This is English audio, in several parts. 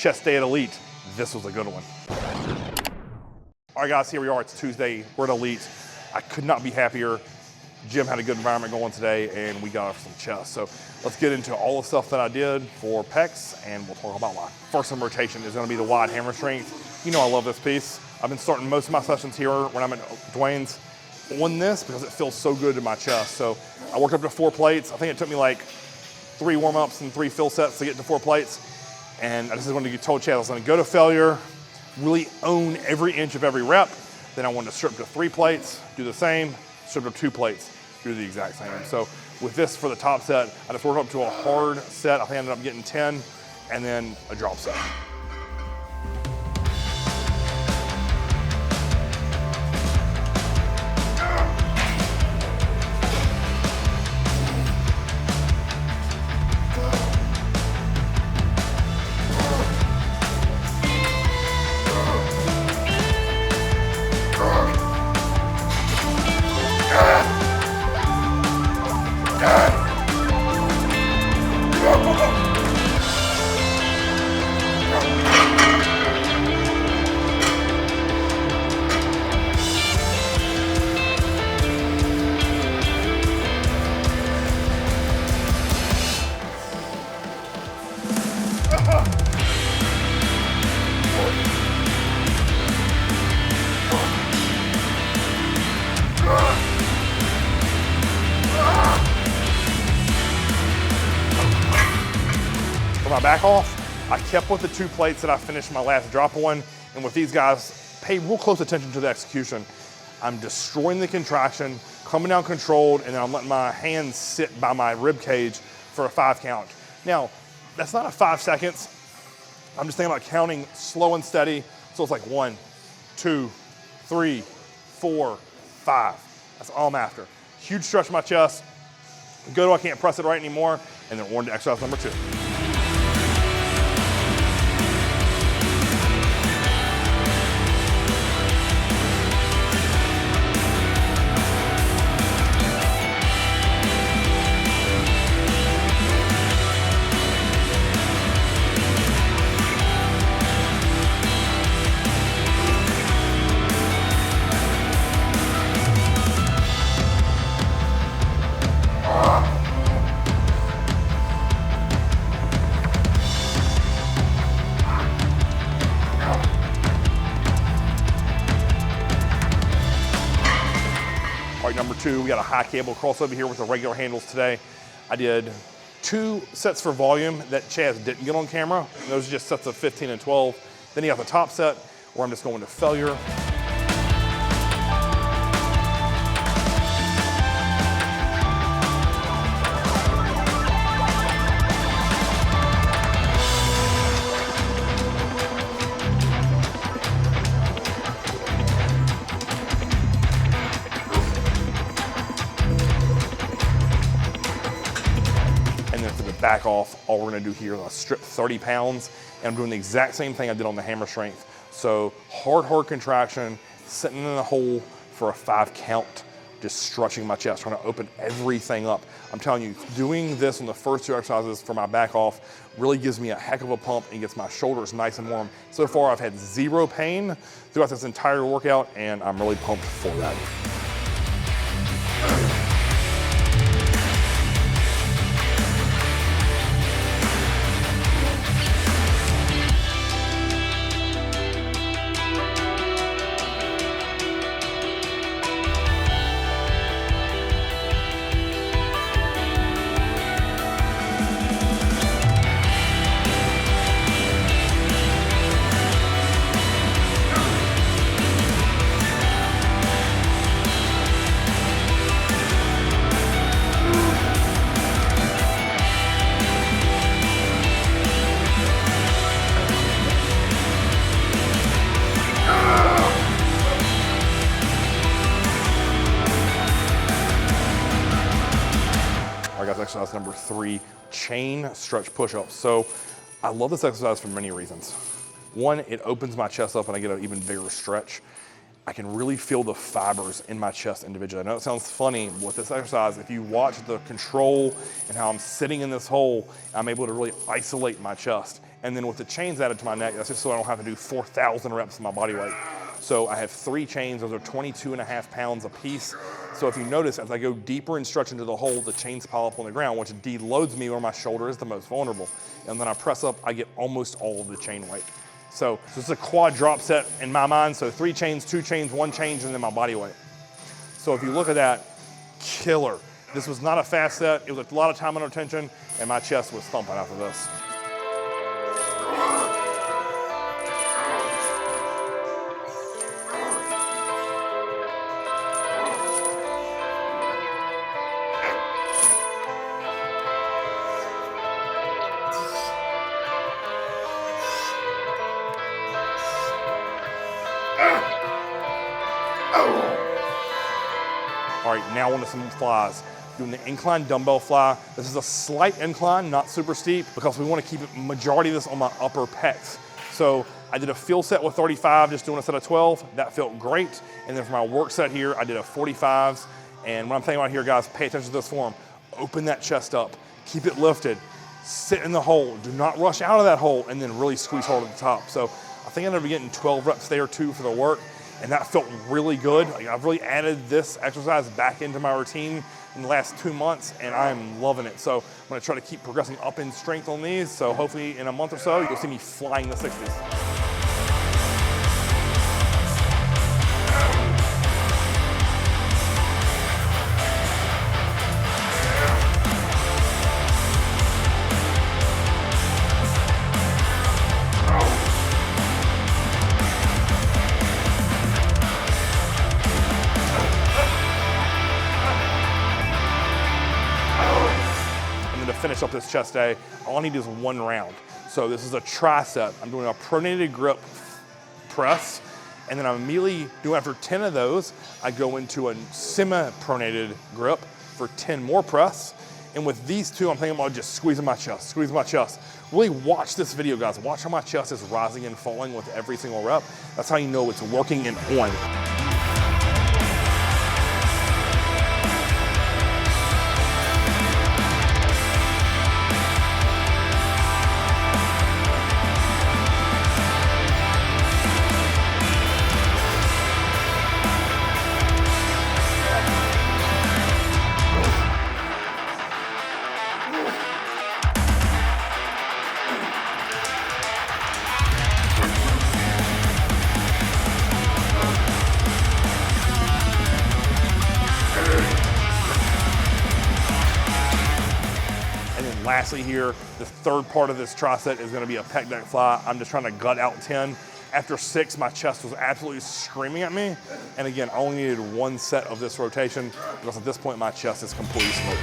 chest day at Elite, this was a good one. All right guys, here we are, it's Tuesday, we're at Elite. I could not be happier. Gym had a good environment going today and we got off some chest. So let's get into all the stuff that I did for pecs and we'll talk about why. First in rotation is gonna be the wide hammer strength. You know I love this piece. I've been starting most of my sessions here when I'm at Dwayne's on this because it feels so good in my chest. So I worked up to 4 plates. I think it took me like 3 warm-ups and 3 fill sets to get to 4 plates. And I just wanted to get told Chad I was gonna go to failure, really own every inch of every rep. Then I wanted to strip to 3 plates, do the same, strip to 2 plates, do the exact same. So with this for the top set, I just worked up to a hard set. I think I ended up getting 10 and then a drop set. For my back off, I kept with the 2 plates that I finished my last drop on, and with these guys, pay real close attention to the execution. I'm destroying the contraction, coming down controlled, and then I'm letting my hands sit by my rib cage for a 5 count. Now, that's not a 5 seconds. I'm just thinking about counting slow and steady. So it's like 1, 2, 3, 4, 5. That's all I'm after. Huge stretch in my chest. Go to I can't press it right anymore, and then on to exercise number 2. All right, number 2, we got a high cable crossover here with the regular handles today. I did 2 sets for volume that Chaz didn't get on camera. And those are just sets of 15 and 12. Then you got the top set where I'm just going to failure. Back off, all we're gonna do here is I'll strip 30 pounds, and I'm doing the exact same thing I did on the hammer strength. So hard contraction, sitting in the hole for a 5 count, just stretching my chest, trying to open everything up. I'm telling you, doing this on the first 2 exercises for my back off really gives me a heck of a pump and gets my shoulders nice and warm. So far, I've had 0 pain throughout this entire workout, and I'm really pumped for that. Exercise number 3, chain stretch push-ups. So I love this exercise for many reasons. One, it opens my chest up and I get an even bigger stretch. I can really feel the fibers in my chest individually. I know it sounds funny, but with this exercise, if you watch the control and how I'm sitting in this hole, I'm able to really isolate my chest. And then with the chains added to my neck, that's just so I don't have to do 4,000 reps of my body weight. So I have 3 chains, those are 22.5 pounds a piece. So if you notice, as I go deeper and stretch into the hole, the chains pile up on the ground, which deloads me where my shoulder is the most vulnerable. And then I press up, I get almost all of the chain weight. So this is a quad drop set in my mind. So 3 chains, 2 chains, 1 chain, and then my body weight. So if you look at that, killer. This was not a fast set. It was a lot of time under tension, and my chest was thumping after this. All right, now onto some flies. Doing the incline dumbbell fly. This is a slight incline, not super steep, because we want to keep it majority of this on my upper pecs. So I did a field set with 35, just doing a set of 12. That felt great. And then for my work set here, I did a 45s. And what I'm thinking about here, guys, pay attention to this form. Open that chest up, keep it lifted, sit in the hole. Do not rush out of that hole, and then really squeeze hard at the top. So I think I'm gonna be getting 12 reps there too for the work. And that felt really good. Like, I've really added this exercise back into my routine in the last 2 months, and I'm loving it. So I'm gonna try to keep progressing up in strength on these. So hopefully in a month or so, you'll see me flying the 60s. Finish up this chest day, all I need is 1 round. So this is a tricep. I'm doing a pronated grip press, and then I'm immediately doing, after 10 of those, I go into a semi-pronated grip for 10 more press. And with these 2, I'm thinking about just squeezing my chest, squeezing my chest. Really watch this video, guys. Watch how my chest is rising and falling with every single rep. That's how you know it's working and on. Lastly here, the third part of this tricep is gonna be a pec deck fly. I'm just trying to gut out 10. After 6, my chest was absolutely screaming at me. And again, I only needed 1 set of this rotation because at this point, my chest is completely smoked.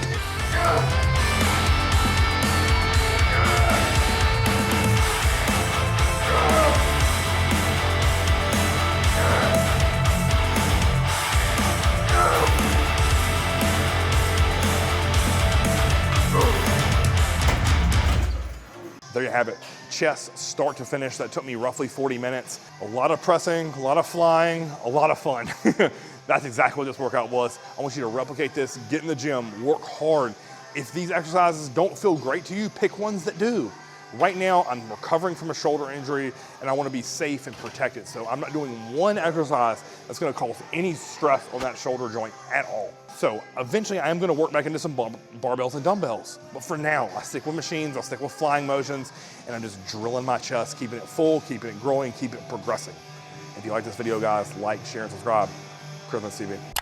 There you have it, chest start to finish. That took me roughly 40 minutes. A lot of pressing, a lot of flying, a lot of fun. That's exactly what this workout was. I want you to replicate this, get in the gym, work hard. If these exercises don't feel great to you, pick ones that do. Right now, I'm recovering from a shoulder injury and I want to be safe and protected. So I'm not doing one exercise that's going to cause any stress on that shoulder joint at all. So eventually I am going to work back into some barbells and dumbbells. But for now, I stick with machines, I'll stick with flying motions, and I'm just drilling my chest, keeping it full, keeping it growing, keeping it progressing. If you like this video, guys, like, share, and subscribe. Chris TV.